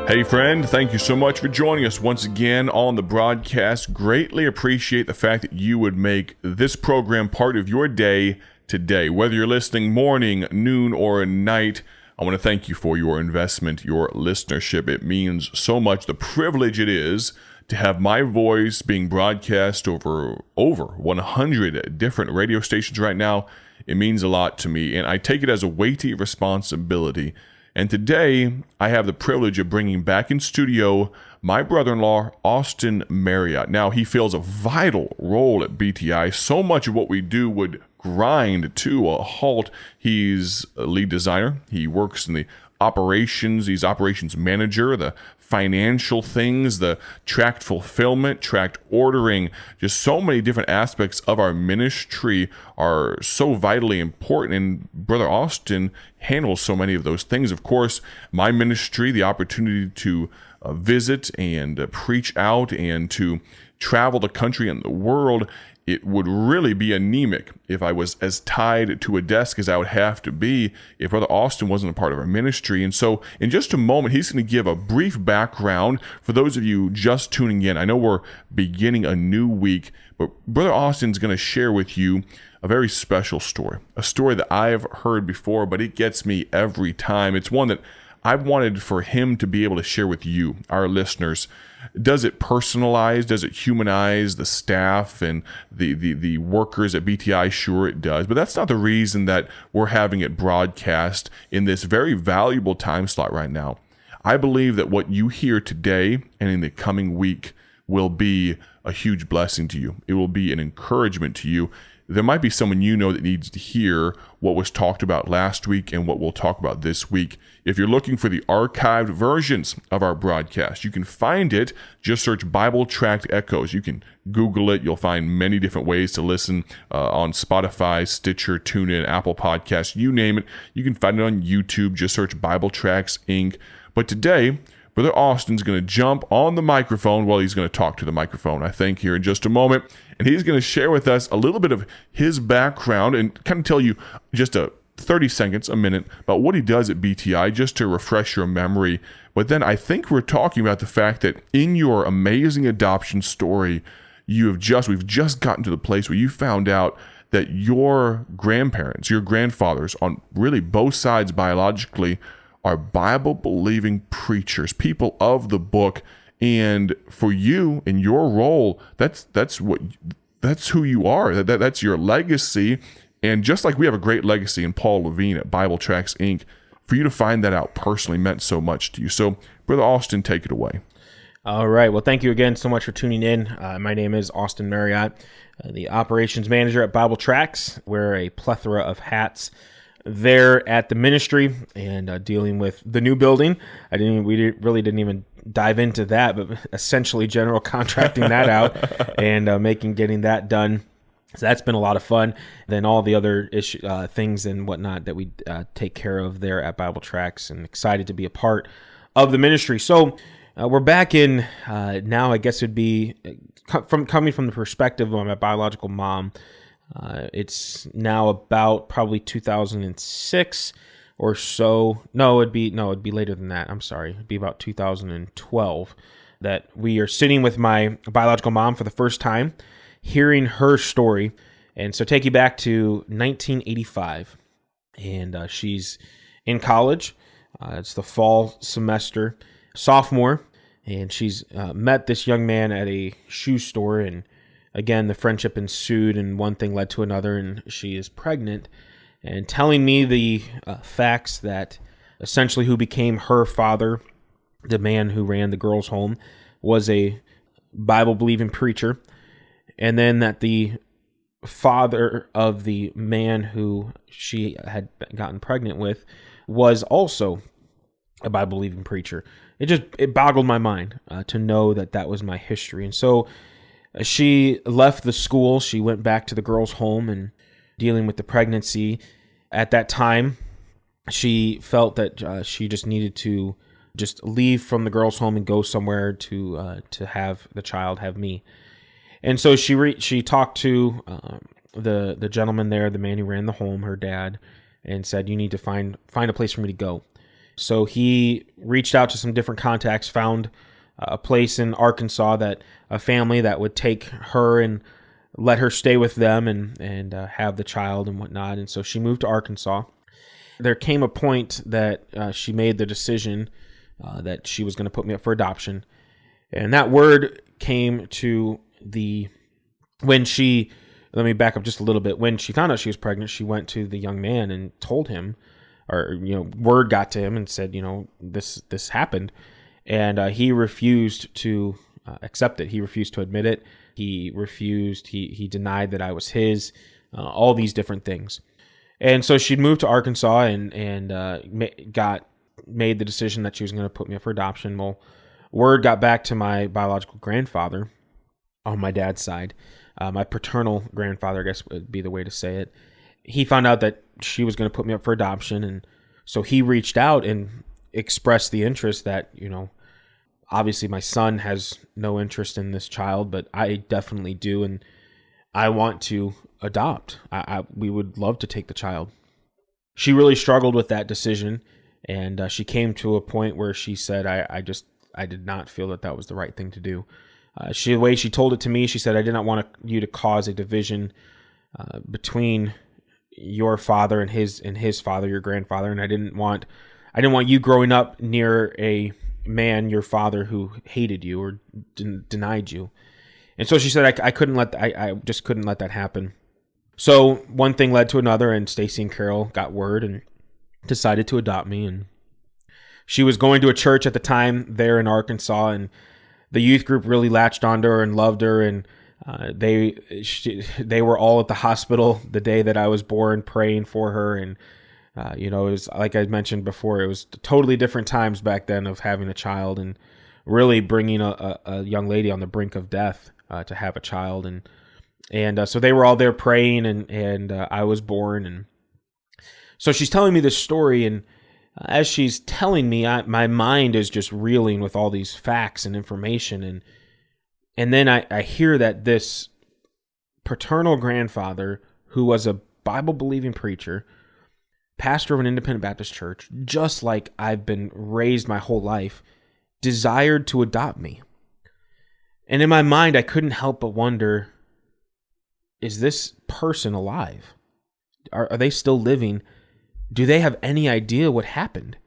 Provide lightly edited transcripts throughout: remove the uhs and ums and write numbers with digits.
Hey friend, thank you so much for joining us once again on the broadcast. Greatly appreciate the fact that you would make this program part of your day today. Whether you're listening morning, noon, or night, I want to thank you for your investment, your listenership. It means so much. The privilege it is to have my voice being broadcast over 100 different radio stations right now. It means a lot to me, and I take it as a weighty responsibility. And today, I have the privilege of bringing back in studio my brother-in-law, Austin Marriott. Now, he fills a vital role at BTI. So much of what we do would grind to a halt. He's a lead designer. He works in the operations. He's operations manager, the financial things, the tract fulfillment, tract ordering. Just so many different aspects of our ministry are so vitally important, and Brother Austin handles so many of those things. Of course, my ministry, the opportunity to visit and preach out and to travel the country and the world, it would really be anemic if I was as tied to a desk as I would have to be if Brother Austin wasn't a part of our ministry. And so in just a moment, he's going to give a brief background for those of you just tuning in. I know we're beginning a new week, but Brother Austin's going to share with you a very special story, a story that I've heard before, but it gets me every time. It's one that I've wanted for him to be able to share with you, our listeners. Does it personalize? Does it humanize the staff and the workers at BTI? Sure it does. But that's not the reason that we're having it broadcast in this very valuable time slot right now. I believe that what you hear today and in the coming week will be a huge blessing to you. It will be an encouragement to you. There might be someone you know that needs to hear what was talked about last week and what we'll talk about this week. If you're looking for the archived versions of our broadcast, you can find it. Just search Bible Tract Echoes. You can Google it. You'll find many different ways to listen on Spotify, Stitcher, TuneIn, Apple Podcasts, you name it. You can find it on YouTube. Just search Bible Tracts Inc. But today, Brother Austin's going to jump on the microphone. Well, he's going to talk to the microphone, I think, here in just a moment. And he's going to share with us a little bit of his background and kind of tell you just 30 seconds, a minute, about what he does at BTI, just to refresh your memory. But then I think we're talking about the fact that in your amazing adoption story, we've just gotten to the place where you found out that your grandparents, your grandfathers, on really both sides biologically, are Bible-believing preachers, people of the book. And for you, in your role, that's who you are. That's your legacy. And just like we have a great legacy in Paul Levine at Bible Tracts Inc., for you to find that out personally meant so much to you. So, Brother Austin, take it away. All right. Well, thank you again so much for tuning in. My name is Austin Marriott, the operations manager at Bible Tracts. Wear a plethora of hats there at the ministry and dealing with the new building. We really didn't even dive into that, but essentially general contracting that out and getting that done. So that's been a lot of fun. Then all the other things and whatnot that we take care of there at Bible Tracts, and excited to be a part of the ministry. So we're back in now. I guess it'd be coming from the perspective of my biological mom. It's now about probably 2006 or so. It'd be later than that. I'm sorry. It'd be about 2012 that we are sitting with my biological mom for the first time, hearing her story. And so take you back to 1985, and she's in college. It's the fall semester, sophomore, and she's met this young man at a shoe store, and again, the friendship ensued, and one thing led to another, and she is pregnant, and telling me the facts that essentially who became her father, the man who ran the girls' home, was a Bible-believing preacher, and then that the father of the man who she had gotten pregnant with was also a Bible-believing preacher. It boggled my mind to know that was my history, and so she left the school. She went back to the girls' home and dealing with the pregnancy. At that time, she felt that she just needed to just leave from the girls' home and go somewhere to have the child have me. And so she talked to the gentleman there, the man who ran the home, her dad, and said, "You need to find a place for me to go." So he reached out to some different contacts, found a place in Arkansas, that a family that would take her and let her stay with them and have the child and whatnot. And so she moved to Arkansas. There came a point that she made the decision that she was going to put me up for adoption. And that word came to let me back up just a little bit. When she found out she was pregnant, she went to the young man and told him, or, word got to him and said, this happened. And he refused to accept it. He refused to admit it. He denied that I was his, all these different things. And so she'd moved to Arkansas and made the decision that she was going to put me up for adoption. Well, word got back to my biological grandfather on my dad's side. My paternal grandfather, I guess would be the way to say it. He found out that she was going to put me up for adoption. And so he reached out and expressed the interest that, obviously my son has no interest in this child, but I definitely do. And I want to adopt. We would love to take the child. She really struggled with that decision. And she came to a point where she said, I did not feel that was the right thing to do. The way she told it to me, she said, I did not want you to cause a division between your father and his father, your grandfather, and I didn't want you growing up near a man, your father, who hated you or denied you. And so she said, I just couldn't let that happen. So one thing led to another, and Stacy and Carol got word and decided to adopt me. And she was going to a church at the time there in Arkansas, and the youth group really latched onto her and loved her, and they were all at the hospital the day that I was born, praying for her. And it was, like I mentioned before, it was totally different times back then of having a child and really bringing a young lady on the brink of death to have a child. And so they were all there praying, and I was born. And so she's telling me this story, and as she's telling me, my mind is just reeling with all these facts and information. And then I hear that this paternal grandfather, who was a Bible-believing preacher, pastor of an independent Baptist church, just like I've been raised my whole life, desired to adopt me. And in my mind, I couldn't help but wonder, is this person alive? Are they still living? Do they have any idea what happened?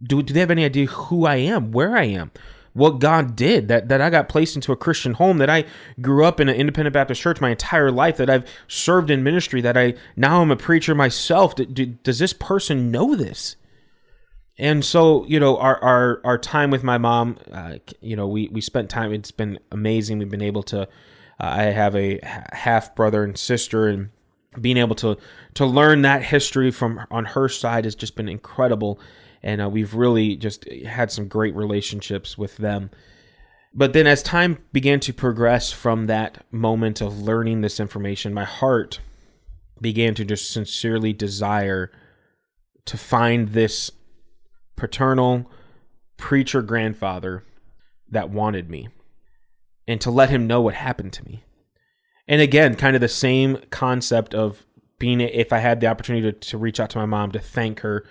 Do they have any idea who I am, where I am, what God did, that I got placed into a Christian home, that I grew up in an independent Baptist church my entire life, that I've served in ministry, that now I'm a preacher myself? Does this person know this? And so, our time with my mom, we spent time. It's been amazing. We've been able to, I have a half brother and sister, and being able to learn that history on her side has just been incredible. And we've really just had some great relationships with them. But then as time began to progress from that moment of learning this information, my heart began to just sincerely desire to find this paternal preacher grandfather that wanted me, and to let him know what happened to me. And again, kind of the same concept of being, if I had the opportunity to reach out to my mom, to thank her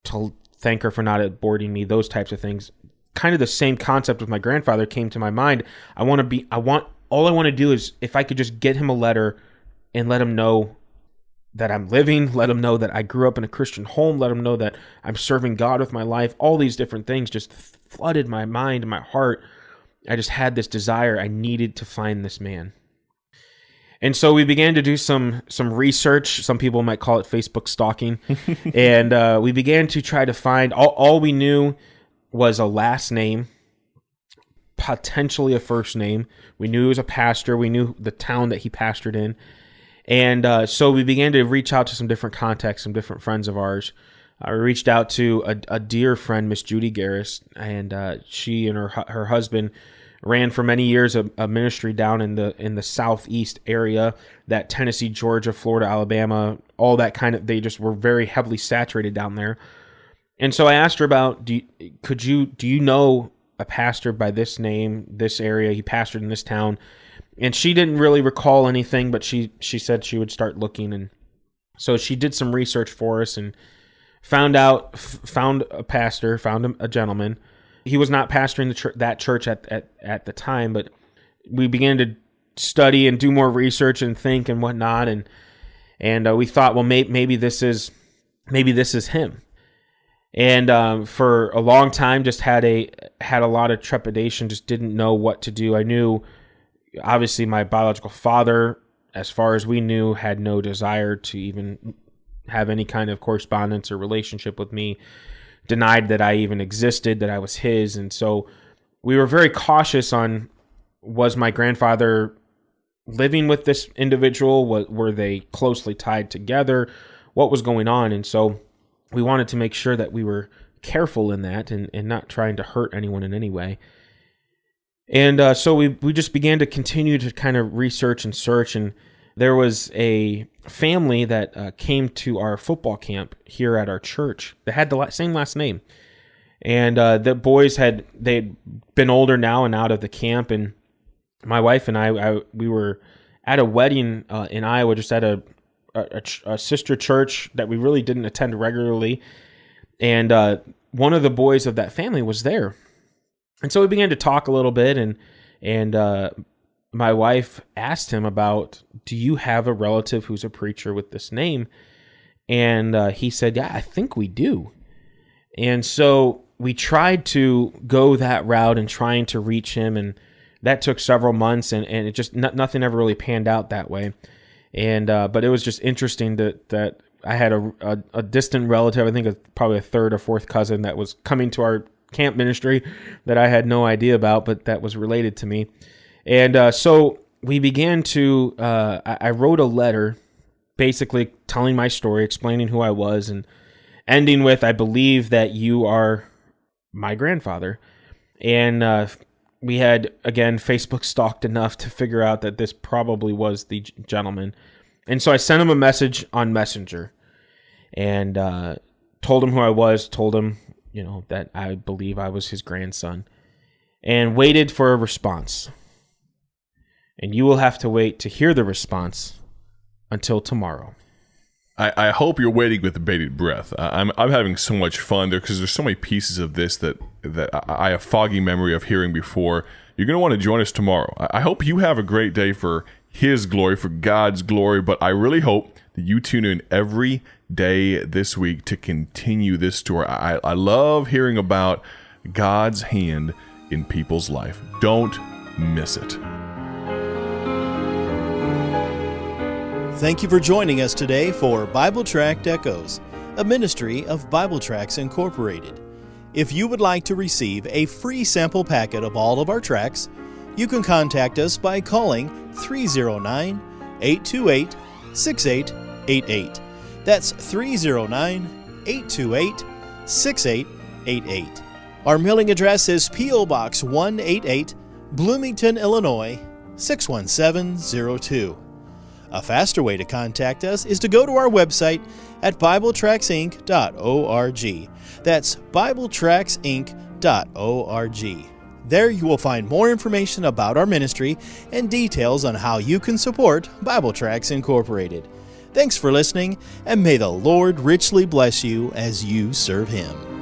for not aborting me, those types of things. Kind of the same concept with my grandfather came to my mind. All I want to do is, if I could just get him a letter and let him know that I'm living, let him know that I grew up in a Christian home, let him know that I'm serving God with my life. All these different things just flooded my mind and my heart. I just had this desire. I needed to find this man. And so we began to do some research. Some people might call it Facebook stalking. And we began to try to find, all we knew was a last name, potentially a first name. We knew he was a pastor. We knew the town that he pastored in. And so we began to reach out to some different contacts, some different friends of ours. We reached out to a dear friend, Miss Judy Garris, and she and her husband ran for many years a ministry down in the southeast area, that Tennessee, Georgia, Florida, Alabama, all that kind of, they just were very heavily saturated down there. And so I asked her about, do you know a pastor by this name, this area? He pastored in this town. And she didn't really recall anything, but she said she would start looking. And so she did some research for us and found a pastor, found a gentleman. He was not pastoring that church at the time, but we began to study and do more research and think and whatnot, and we thought, well, maybe this is him. And for a long time, just had a lot of trepidation, just didn't know what to do. I knew, obviously, my biological father, as far as we knew, had no desire to even have any kind of correspondence or relationship with me, denied that I even existed, that I was his. And so we were very cautious on, was my grandfather living with this individual? Were they closely tied together? What was going on? And so we wanted to make sure that we were careful in that and not trying to hurt anyone in any way. And so we just began to continue to kind of research and search. And there was a family that came to our football camp here at our church that had the same last name. And the boys they'd been older now and out of the camp. And my wife and we were at a wedding in Iowa, just at a sister church that we really didn't attend regularly. And one of the boys of that family was there. And so we began to talk a little bit, and my wife asked him about, do you have a relative who's a preacher with this name? And he said, yeah, I think we do. And so we tried to go that route and trying to reach him, and that took several months, and it just, nothing ever really panned out that way. And but it was just interesting that I had a distant relative, I think probably a third or fourth cousin, that was coming to our camp ministry that I had no idea about, but that was related to me. And so we began to, I wrote a letter basically telling my story, explaining who I was, and ending with, I believe that you are my grandfather. And we had, again, Facebook stalked enough to figure out that this probably was the gentleman. And so I sent him a message on Messenger and told him who I was, told him, that I believe I was his grandson, and waited for a response. And you will have to wait to hear the response until tomorrow. I hope you're waiting with bated breath. I'm having so much fun there because there's so many pieces of this that I have foggy memory of hearing before. You're going to want to join us tomorrow. I hope you have a great day for His glory, for God's glory, but I really hope that you tune in every day this week to continue this story. I love hearing about God's hand in people's life. Don't miss it. Thank you for joining us today for Bible Tract Echoes, a ministry of Bible Tracts Incorporated. If you would like to receive a free sample packet of all of our tracts, you can contact us by calling 309-828-6888. That's 309-828-6888. Our mailing address is P.O. Box 188, Bloomington, Illinois, 61702. A faster way to contact us is to go to our website at BibleTractsInc.org. That's BibleTractsInc.org. There you will find more information about our ministry and details on how you can support Bible Tracts Incorporated. Thanks for listening, and may the Lord richly bless you as you serve Him.